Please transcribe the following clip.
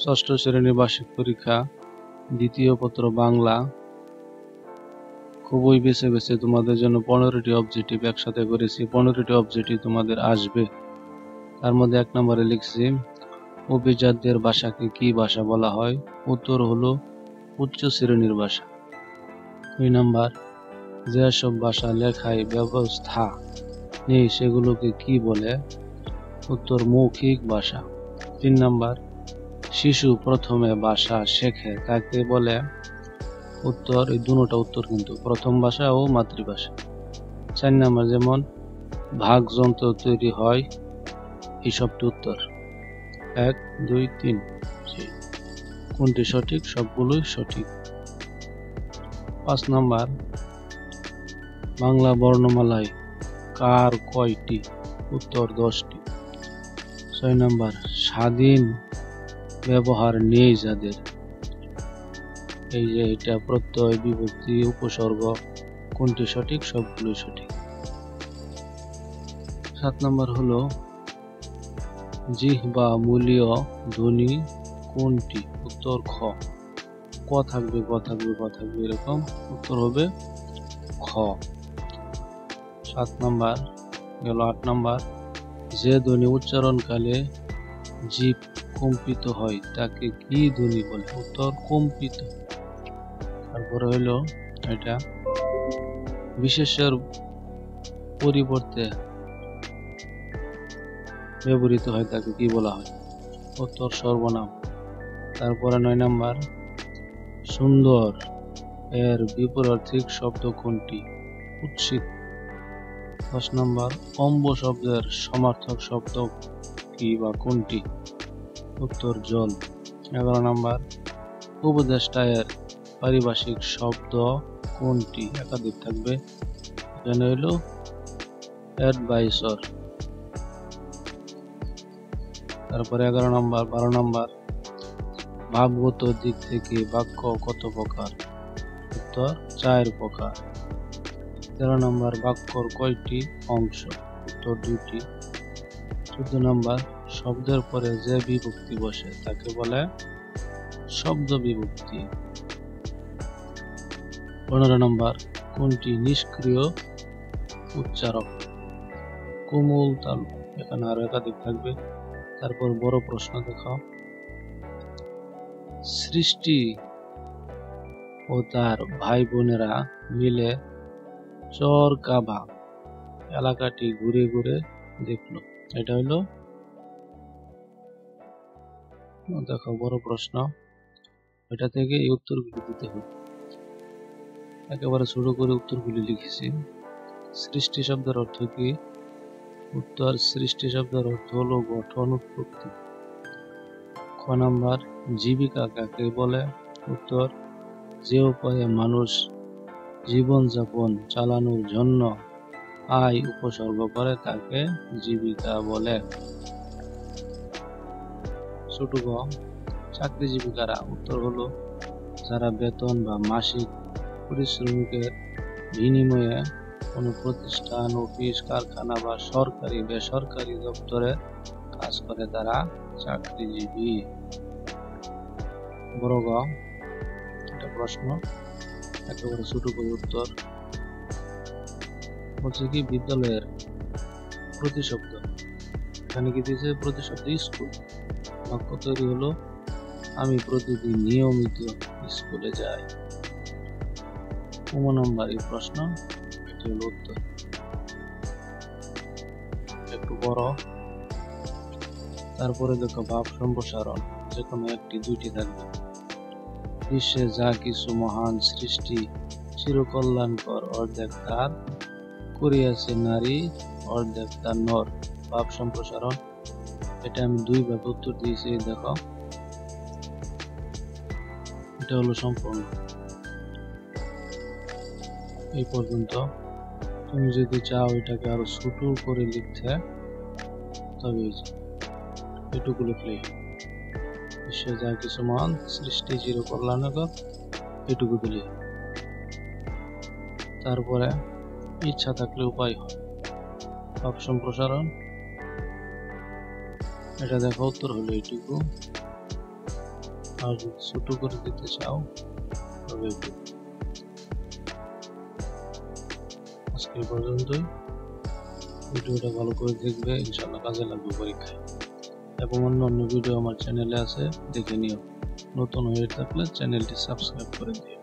ষষ্ঠ শ্রেণীর বার্ষিক পরীক্ষা দ্বিতীয় পত্র বাংলা। খুবই বেছে বেছে তোমাদের জন্য 15টি অবজেক্টিভ একসাথে করেছি। 15টি অবজেক্টিভ তোমাদের আসবে। তার মধ্যে 1 নম্বরে লিখছি অভিজাতদের ভাষাকে কি ভাষা বলা হয়? উত্তর হলো উচ্চ শ্রেণীর ভাষা। 2 নম্বর, যেসব ভাষা লেখায় ব্যবস্থা নেই সেগুলোকে কি বলে? উত্তর মৌখিক ভাষা। 3 নম্বর, শিশু প্রথমে ভাষা শেখে তাকে বলে? উত্তর, এই দুটোটা উত্তর কিন্তু, প্রথম ভাষা ও মাতৃভাষা। 4 নম্বর, যেমন ভাগ যন্ত্র তৈরি হয়, এই সবটি উত্তর। 1, 2, 3। কোনটি সঠিক? সবগুলোই সঠিক। 5 নম্বর, বাংলা বর্ণমালায় কার কয়টি? উত্তর 10টি। 6 নম্বর, স্বাধীন ব্যবহার নেই যাদের, এই যে এটা প্রত্যয় বিভক্তি উপসর্গ, কোনটি সঠিক? সবগুলোই সঠিক। 7 নম্বর হলো জিহ্বা মূলীয় ধ্বনি কোনটি? উত্তর খ। ক থাকবে, গ থাকবে, গ থাকবে, এরকম উত্তর হবে খ। 7 নম্বর গেল। 8 নম্বর, যে ধ্বনি উচ্চারণকালে জিভ কম্পিত হয় তাকে কি ধ্বনি বলে? উত্তর কম্পিত। তারপরে হলো এটা বিশেষ্যের পরিবর্তে ব্যবহৃত হয় তাকে কি বলা হয়? উত্তর সর্বনাম। তারপরে 9 নম্বর, সুন্দর এর বিপরীত শব্দ কোনটি? কুৎসিত। 10 নম্বর, অম্ব শব্দের সমার্থক শব্দ কি বা কোনটি? উত্তর জল। 11 নম্বর, উপদেষ্টা এর পারিভাষিক শব্দ কোনটি? একাধিক থাকবে, এখানে হইল অ্যাডভাইসর। তারপরে 11 নম্বর 12 নম্বর, ভাবগত দিক থেকে বাক্য কত প্রকার? উত্তর 4 প্রকার। 13 নম্বর, বাক্যর কয়টি অংশ? উত্তর 2টি। 14 নম্বর, শব্দের পরে যে বিভক্তি বসে তাকে বলে শব্দ বিভক্তি। 15 নম্বর, কোনটি নিষ্ক্রিয় উচ্চারক? কোমল তালু, এখানে আরো একাধিক থাকবে। তারপর বড় প্রশ্ন দেখো, সৃষ্টি ও তার ভাই বোনেরা মিলে চরকাভা এলাকাটি ঘুরে ঘুরে দেখলো, এটা হইলো দেখো বড় প্রশ্ন, এটা থেকে এই উত্তরগুলি দিতে হবে। একেবারে ছোট করে উত্তরগুলি লিখেছি। সৃষ্টি শব্দের অর্থ কি? উত্তর, সৃষ্টি শব্দের অর্থ হলো গঠন, উৎপত্তি। খ নাম্বার, জীবিকা কাকে বলে? উত্তর, যে উপায়ে মানুষ জীবনযাপন চালানোর জন্য আয় উপসর্গ করে তাকে জীবিকা বলে। ছোট গ, চাকরিজীবী কারা? উত্তর হলো যারা বেতন বা মাসিক পরিশ্রমিকের বিনিময়ে কোনো প্রতিষ্ঠান, অফিস, কারখানা বা সরকারি বেসরকারি দপ্তরে কাজ করে তারা চাকরিজীবী। বড় গ, এটা প্রশ্ন, একেবারে ছোট করে উত্তর বলছে কি বিদ্যালয়ের প্রতিশব্দ, এখানে কি দিয়েছে? প্রতিশব্দ স্কুল। বাক্য তৈরি হলো আমি প্রতিদিন নিয়মিত স্কুলে যাই। 15 নম্বর এই প্রশ্ন, এটি হলো উত্তর। একটু বড়। তারপরে দেখো ভাব সম্প্রসারণ, যে কোনো একটি, 2টি থাকবে। বিশ্বে যা কিছু মহান সৃষ্টি চিরকল্যাণকর, অর্ধেক তার করিয়াছে নারী, অর্ধেক তার নর। ভাব সম্প্রসারণ, এটা আমি 2 ভাবে উত্তর দিয়েছি, দেখো এটা হলো সম্পূর্ণ। এই পর্যন্ত। তুমি যদি চাও এটাকে আরো ছোট করে লিখতে, তবে এটুকু লিখলেই, বিশ্বে যা কিছু মহান সৃষ্টি চিরকল্যাণকর, এটুকু দিলে। তারপরে ইচ্ছা থাকলে উপায় হয়, ভাব সম্প্রসারণ, এটা দেখো উত্তর হলো এইটুকু। আর যদি ছোট করে দিতে চাও তবে আজকে এই পর্যন্তই। ভিডিওটা ভালো করে দেখবে, ইনশাআল্লাহ কাজে লাগবে পরীক্ষায়। এবং অন্য ভিডিও আমার চ্যানেলে আছে, দেখে নিও। নতুন হয়ে থাকলে চ্যানেলটি সাবস্ক্রাইব করে দিও।